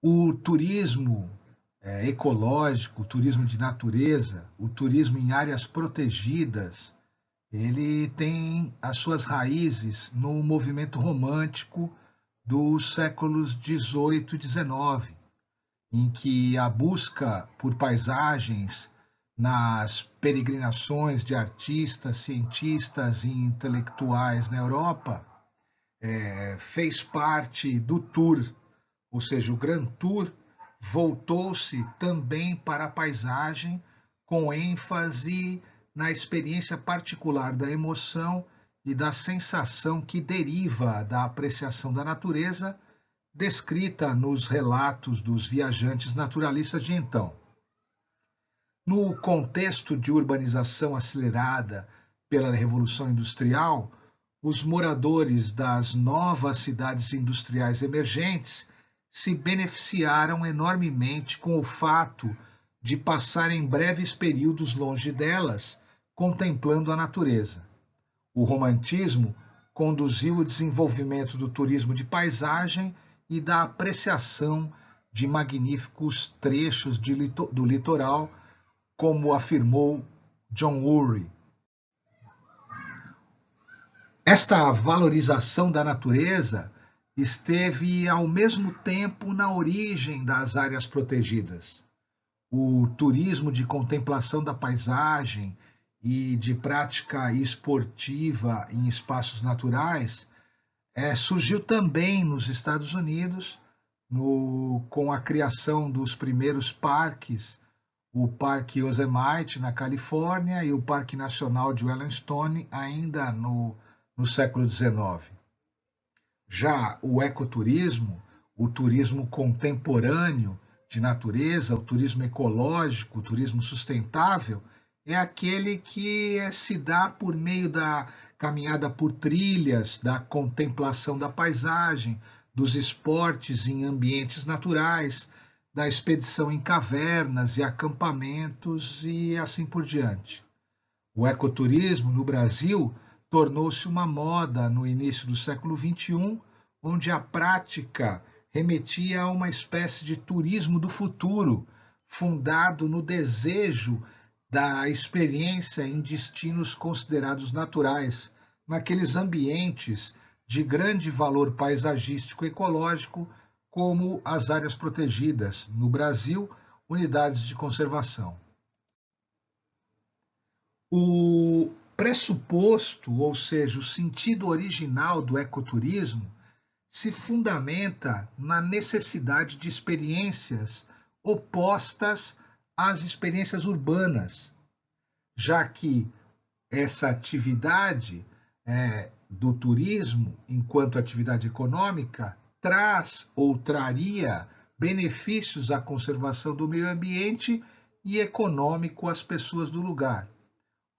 O turismo ecológico, o turismo de natureza, o turismo em áreas protegidas, ele tem as suas raízes no movimento romântico dos séculos 18 e 19, em que a busca por paisagens nas peregrinações de artistas, cientistas e intelectuais na Europa fez parte do tour, ou seja, o Grand Tour voltou-se também para a paisagem, com ênfase na experiência particular da emoção e da sensação que deriva da apreciação da natureza, descrita nos relatos dos viajantes naturalistas de então. No contexto de urbanização acelerada pela Revolução Industrial, os moradores das novas cidades industriais emergentes se beneficiaram enormemente com o fato de passarem breves períodos longe delas, contemplando a natureza. O romantismo conduziu o desenvolvimento do turismo de paisagem e da apreciação de magníficos trechos do litoral, como afirmou John Urry. Esta valorização da natureza esteve ao mesmo tempo na origem das áreas protegidas. O turismo de contemplação da paisagem e de prática esportiva em espaços naturais surgiu também nos Estados Unidos, com a criação dos primeiros parques, o Parque Yosemite, na Califórnia, e o Parque Nacional de Yellowstone, ainda no século XIX. Já o ecoturismo, o turismo contemporâneo de natureza, o turismo ecológico, o turismo sustentável, é aquele que se dá por meio da caminhada por trilhas, da contemplação da paisagem, dos esportes em ambientes naturais, da expedição em cavernas e acampamentos e assim por diante. O ecoturismo no Brasil tornou-se uma moda no início do século XXI, onde a prática remetia a uma espécie de turismo do futuro, fundado no desejo da experiência em destinos considerados naturais, naqueles ambientes de grande valor paisagístico e ecológico, como as áreas protegidas, no Brasil, unidades de conservação. O pressuposto, ou seja, o sentido original do ecoturismo, se fundamenta na necessidade de experiências opostas às experiências urbanas, já que essa atividade do turismo, enquanto atividade econômica, traz ou traria benefícios à conservação do meio ambiente e econômico às pessoas do lugar.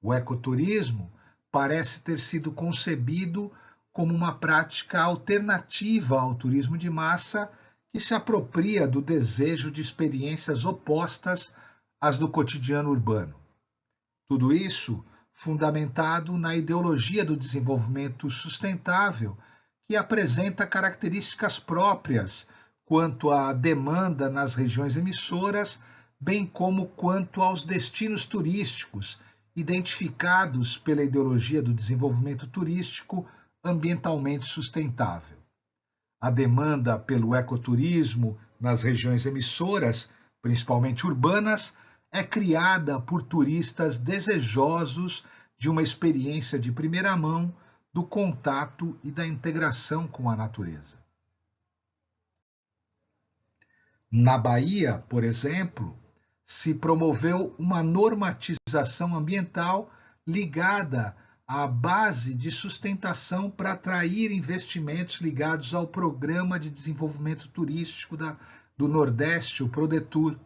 O ecoturismo parece ter sido concebido como uma prática alternativa ao turismo de massa que se apropria do desejo de experiências opostas às do cotidiano urbano. Tudo isso fundamentado na ideologia do desenvolvimento sustentável, que apresenta características próprias quanto à demanda nas regiões emissoras, bem como quanto aos destinos turísticos, identificados pela ideologia do desenvolvimento turístico ambientalmente sustentável. A demanda pelo ecoturismo nas regiões emissoras, principalmente urbanas, é criada por turistas desejosos de uma experiência de primeira mão do contato e da integração com a natureza. Na Bahia, por exemplo, se promoveu uma normatização ambiental ligada à base de sustentação para atrair investimentos ligados ao Programa de Desenvolvimento Turístico do Nordeste, o PRODETUR.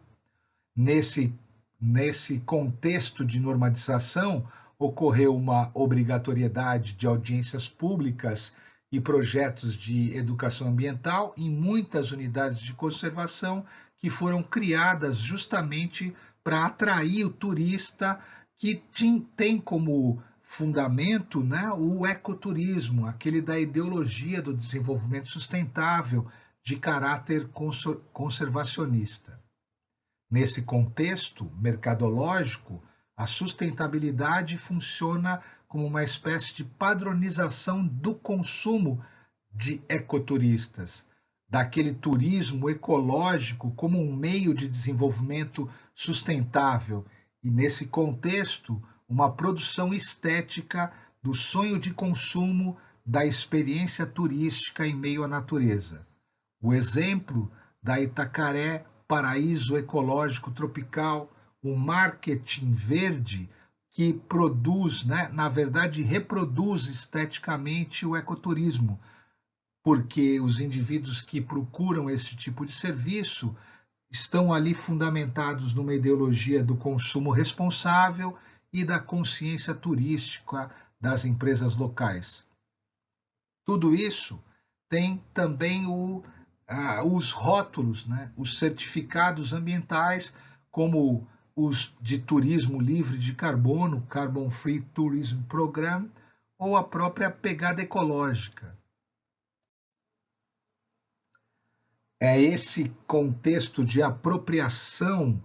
Nesse contexto de normatização, ocorreu uma obrigatoriedade de audiências públicas e projetos de educação ambiental em muitas unidades de conservação que foram criadas justamente para atrair o turista, que tem como fundamento, o ecoturismo, aquele da ideologia do desenvolvimento sustentável, de caráter conservacionista. Nesse contexto mercadológico, a sustentabilidade funciona como uma espécie de padronização do consumo de ecoturistas, daquele turismo ecológico como um meio de desenvolvimento sustentável e, nesse contexto, uma produção estética do sonho de consumo da experiência turística em meio à natureza. O exemplo da Itacaré, paraíso ecológico tropical, o marketing verde que produz, na verdade, reproduz esteticamente o ecoturismo, porque os indivíduos que procuram esse tipo de serviço estão ali fundamentados numa ideologia do consumo responsável e da consciência turística das empresas locais. Tudo isso tem também os rótulos, os certificados ambientais, como os de turismo livre de carbono, Carbon Free Tourism Program, ou a própria pegada ecológica. É esse contexto de apropriação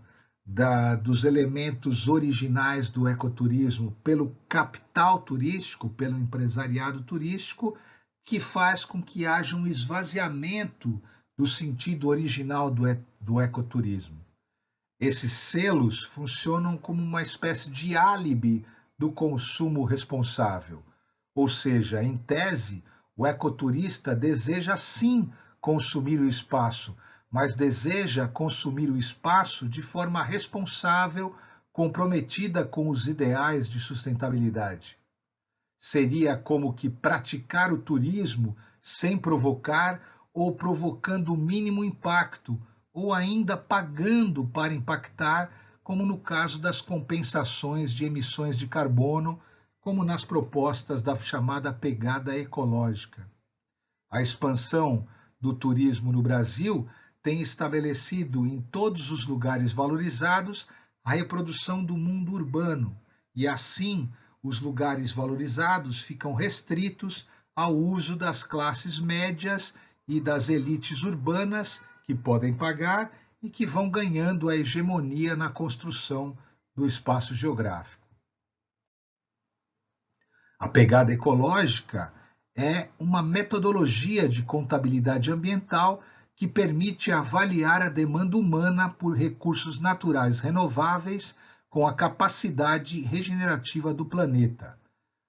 dos elementos originais do ecoturismo pelo capital turístico, pelo empresariado turístico, que faz com que haja um esvaziamento do sentido original do ecoturismo. Esses selos funcionam como uma espécie de álibi do consumo responsável, ou seja, em tese, o ecoturista deseja sim consumir o espaço, mas deseja consumir o espaço de forma responsável, comprometida com os ideais de sustentabilidade. Seria como que praticar o turismo sem provocar ou provocando o mínimo impacto, ou ainda pagando para impactar, como no caso das compensações de emissões de carbono, como nas propostas da chamada pegada ecológica. A expansão do turismo no Brasil tem estabelecido em todos os lugares valorizados a reprodução do mundo urbano, e assim os lugares valorizados ficam restritos ao uso das classes médias e das elites urbanas que podem pagar e que vão ganhando a hegemonia na construção do espaço geográfico. A pegada ecológica é uma metodologia de contabilidade ambiental que permite avaliar a demanda humana por recursos naturais renováveis com a capacidade regenerativa do planeta.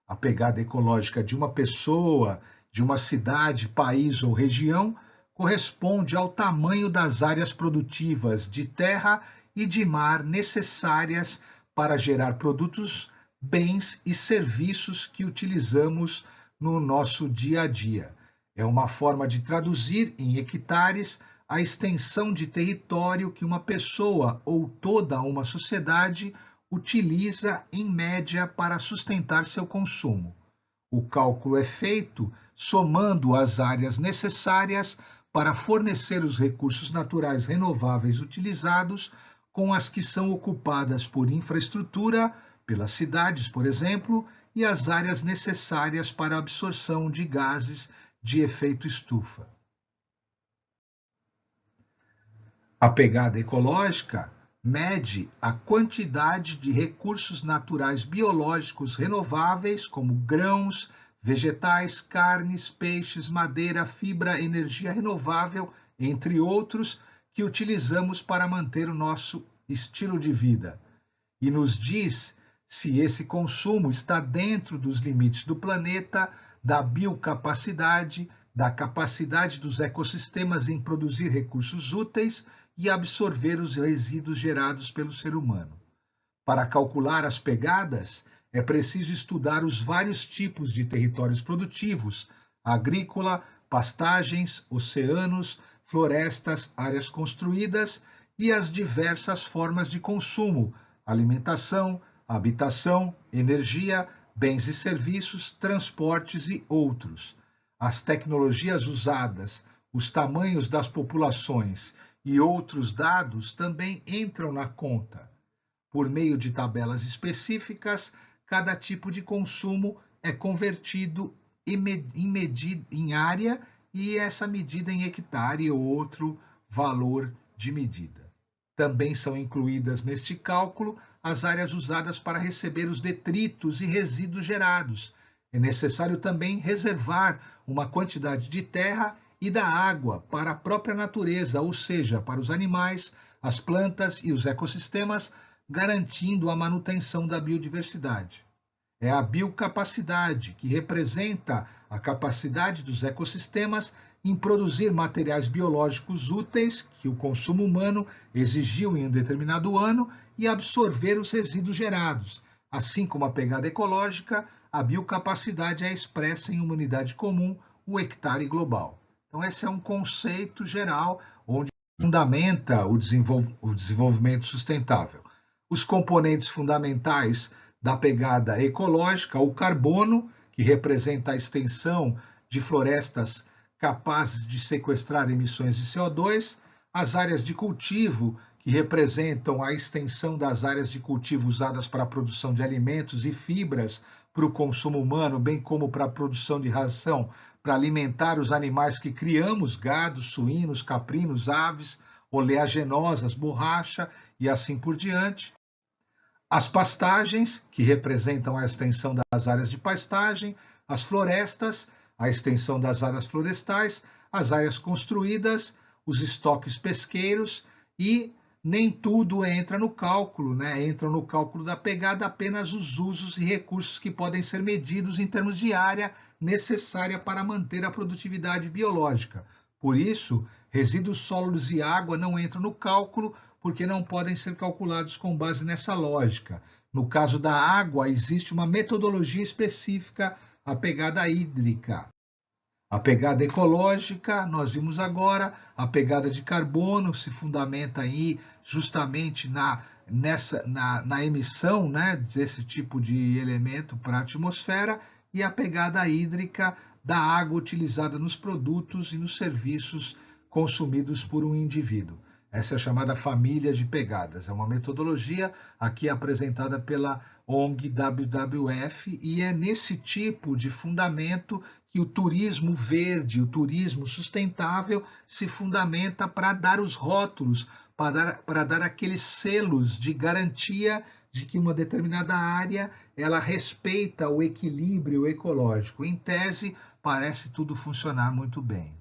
A pegada ecológica de uma pessoa, de uma cidade, país ou região corresponde ao tamanho das áreas produtivas de terra e de mar necessárias para gerar produtos, bens e serviços que utilizamos no nosso dia a dia. É uma forma de traduzir em hectares a extensão de território que uma pessoa ou toda uma sociedade utiliza em média para sustentar seu consumo. O cálculo é feito somando as áreas necessárias para fornecer os recursos naturais renováveis utilizados com as que são ocupadas por infraestrutura, pelas cidades, por exemplo, e as áreas necessárias para a absorção de gases de efeito estufa. A pegada ecológica mede a quantidade de recursos naturais biológicos renováveis, como grãos, vegetais, carnes, peixes, madeira, fibra, energia renovável, entre outros, que utilizamos para manter o nosso estilo de vida. E nos diz se esse consumo está dentro dos limites do planeta, da biocapacidade, da capacidade dos ecossistemas em produzir recursos úteis e absorver os resíduos gerados pelo ser humano. Para calcular as pegadas, é preciso estudar os vários tipos de territórios produtivos, agrícola, pastagens, oceanos, florestas, áreas construídas e as diversas formas de consumo, alimentação, habitação, energia, bens e serviços, transportes e outros. As tecnologias usadas, os tamanhos das populações e outros dados também entram na conta. Por meio de tabelas específicas, cada tipo de consumo é convertido em área e essa medida em hectare ou outro valor de medida. Também são incluídas neste cálculo as áreas usadas para receber os detritos e resíduos gerados. É necessário também reservar uma quantidade de terra e da água para a própria natureza, ou seja, para os animais, as plantas e os ecossistemas, garantindo a manutenção da biodiversidade. É a biocapacidade, que representa a capacidade dos ecossistemas em produzir materiais biológicos úteis que o consumo humano exigiu em um determinado ano e absorver os resíduos gerados. Assim como a pegada ecológica, a biocapacidade é expressa em uma unidade comum, o hectare global. Então, esse é um conceito geral onde fundamenta o desenvolvimento sustentável. Os componentes fundamentais da pegada ecológica, o carbono, que representa a extensão de florestas capazes de sequestrar emissões de CO2, as áreas de cultivo, que representam a extensão das áreas de cultivo usadas para a produção de alimentos e fibras para o consumo humano, bem como para a produção de ração para alimentar os animais que criamos, gado, suínos, caprinos, aves, oleaginosas, borracha e assim por diante. As pastagens, que representam a extensão das áreas de pastagem, as florestas, a extensão das áreas florestais, as áreas construídas, os estoques pesqueiros e nem tudo entra no cálculo, né? Entram no cálculo da pegada apenas os usos e recursos que podem ser medidos em termos de área necessária para manter a produtividade biológica. Por isso, resíduos sólidos e água não entram no cálculo, porque não podem ser calculados com base nessa lógica. No caso da água, existe uma metodologia específica, a pegada hídrica. A pegada ecológica, nós vimos agora, a pegada de carbono se fundamenta aí justamente na emissão, né, desse tipo de elemento para a atmosfera, e a pegada hídrica da água utilizada nos produtos e nos serviços consumidos por um indivíduo. Essa é a chamada família de pegadas. É uma metodologia aqui apresentada pela ONG WWF e é nesse tipo de fundamento que o turismo verde, o turismo sustentável se fundamenta para dar os rótulos, para dar aqueles selos de garantia de que uma determinada área ela respeita o equilíbrio ecológico. Em tese, parece tudo funcionar muito bem.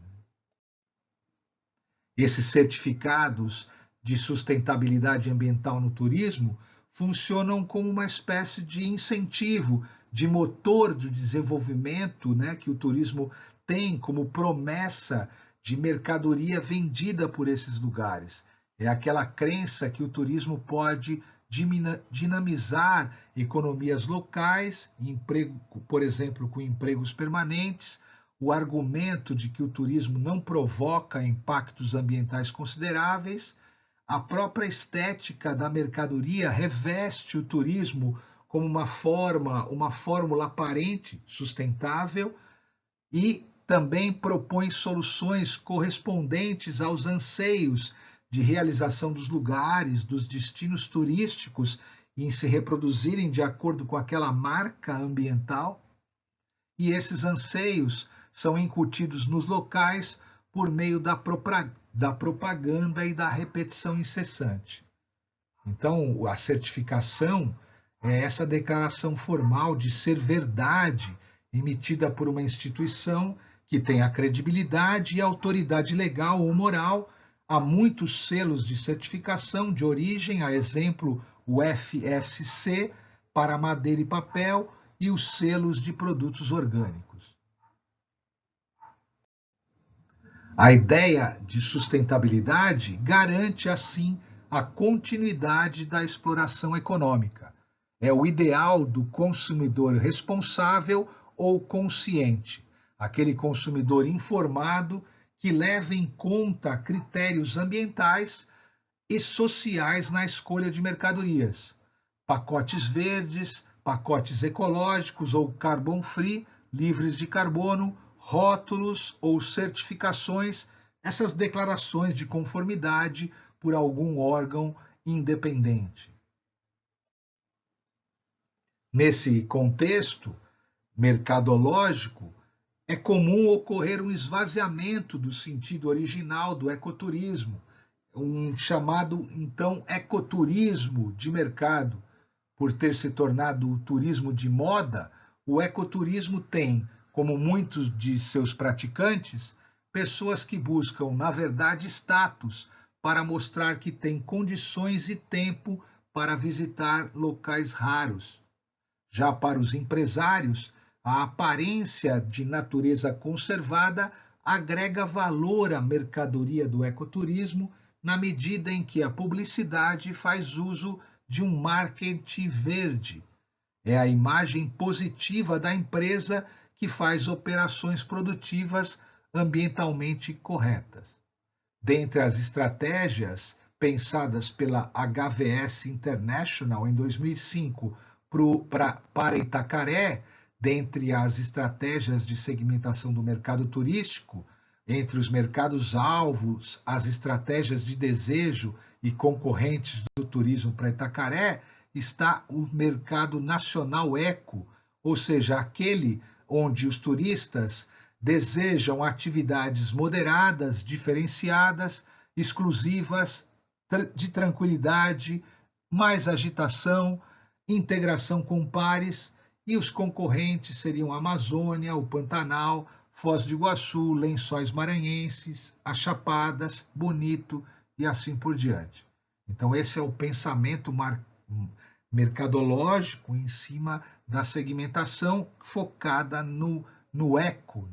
Esses certificados de sustentabilidade ambiental no turismo funcionam como uma espécie de incentivo, de motor de desenvolvimento, né, que o turismo tem como promessa de mercadoria vendida por esses lugares. É aquela crença que o turismo pode dinamizar economias locais, emprego, por exemplo, com empregos permanentes, o argumento de que o turismo não provoca impactos ambientais consideráveis, a própria estética da mercadoria reveste o turismo como uma fórmula aparente sustentável e também propõe soluções correspondentes aos anseios de realização dos lugares, dos destinos turísticos em se reproduzirem de acordo com aquela marca ambiental. E esses anseios são incutidos nos locais por meio da propaganda e da repetição incessante. Então, a certificação é essa declaração formal de ser verdade emitida por uma instituição que tem a credibilidade e a autoridade legal ou moral. Há muitos selos de certificação de origem, a exemplo, o FSC para madeira e papel e os selos de produtos orgânicos. A ideia de sustentabilidade garante, assim, a continuidade da exploração econômica. É o ideal do consumidor responsável ou consciente, aquele consumidor informado que leva em conta critérios ambientais e sociais na escolha de mercadorias. Pacotes verdes, pacotes ecológicos ou carbon free, livres de carbono, rótulos ou certificações, essas declarações de conformidade por algum órgão independente. Nesse contexto mercadológico, É comum ocorrer um esvaziamento do sentido original do ecoturismo, um chamado, então, ecoturismo de mercado. Por ter se tornado o turismo de moda, o ecoturismo tem, como muitos de seus praticantes, pessoas que buscam, na verdade, status para mostrar que têm condições e tempo para visitar locais raros. Já para os empresários, a aparência de natureza conservada agrega valor à mercadoria do ecoturismo na medida em que a publicidade faz uso de um marketing verde. É a imagem positiva da empresa que faz operações produtivas ambientalmente corretas. Dentre as estratégias pensadas pela HVS International em 2005 para Itacaré, dentre as estratégias de segmentação do mercado turístico, entre os mercados-alvos, as estratégias de desejo e concorrentes do turismo para Itacaré, está o mercado nacional eco, ou seja, aquele onde os turistas desejam atividades moderadas, diferenciadas, exclusivas, de tranquilidade, mais agitação, integração com pares, e os concorrentes seriam a Amazônia, o Pantanal, Foz do Iguaçu, Lençóis Maranhenses, as Chapadas, Bonito e assim por diante. Então, esse é o pensamento mercadológico em cima da segmentação focada no eco,